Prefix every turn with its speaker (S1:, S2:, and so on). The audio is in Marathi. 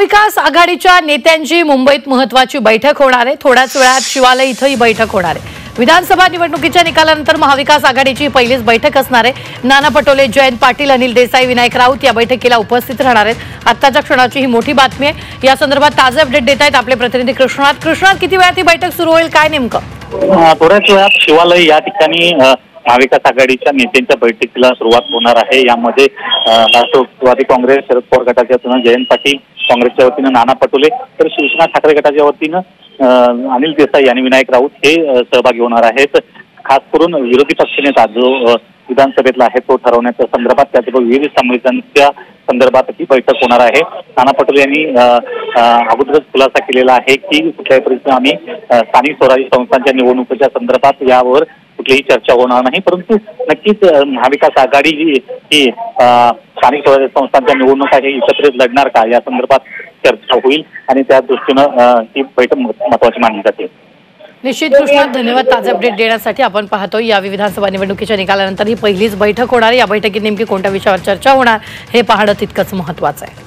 S1: महाविकास आघाडीच्या नेत्यांची मुंबईत महत्त्वाची बैठक होणार आहे। थोड्याच वेळात शिवालय इथं ही बैठक होणार आहे। विधानसभा निवडणुकीच्या निकालानंतर महाविकास आघाडीची पहिलीच बैठक असणार आहे। नाना पटोले, जयंत पाटील, अनिल देसाई, विनायक राऊत या बैठकीला उपस्थित राहणार आहेत। आत्ताच्या क्षणाची ही मोठी बातमी आहे। या संदर्भात ताजे अपडेट देत आहेत आपले प्रतिनिधी कृष्णात। किती वेळात ही बैठक सुरू होईल, काय नेमकं?
S2: थोड्याच वेळात शिवालय या ठिकाणी महाविकास आघाडीच्या नेत्यांच्या बैठकीला सुरुवात होणार आहे। यामध्ये राष्ट्रवादी काँग्रेस, शरद पवार गटाच्या वतीनं जयंत पाटील, काँग्रेसच्या वतीनं नाना पटोले, तर शिवसेना ठाकरे गटाच्या वतीनं अनिल देसाई आणि विनायक राऊत हे सहभागी होणार आहेत। खास करून विरोधी पक्षनेता जो विधानसभेतला आहे तो ठरवण्याच्या संदर्भात, त्याचबरोबर विविध समस्यांच्या संदर्भात ही बैठक होणार आहे। नाना पटोले यांनी अगोदरच खुलासा केलेला आहे की कुठल्याही परिस्थितीत आम्ही स्थानिक स्वराज्य संस्थांच्या निवडणुकीच्या संदर्भात यावर कुठलीही चर्चा होणार नाही, परंतु नक्कीच महाविकास आघाडी ही स्थानिक स्वराज्य संस्थांच्या निवडणुका हे एकत्रित लढणार का या संदर्भात चर्चा होईल आणि त्या दृष्टीनं ही बैठक महत्त्वाची मानली जाते।
S1: निश्चित कृष्णा, धन्यवाद ताजे अपडेट देण्यासाठी। आपण पाहतोय या विधानसभा निवडणुकीच्या निकालानंतर ही पहिलीच बैठक होणार आहे। या बैठकीत नेमकी कोणत्या विषयावर चर्चा होणार हे पाहणं तितकंच महत्त्वाचं आहे।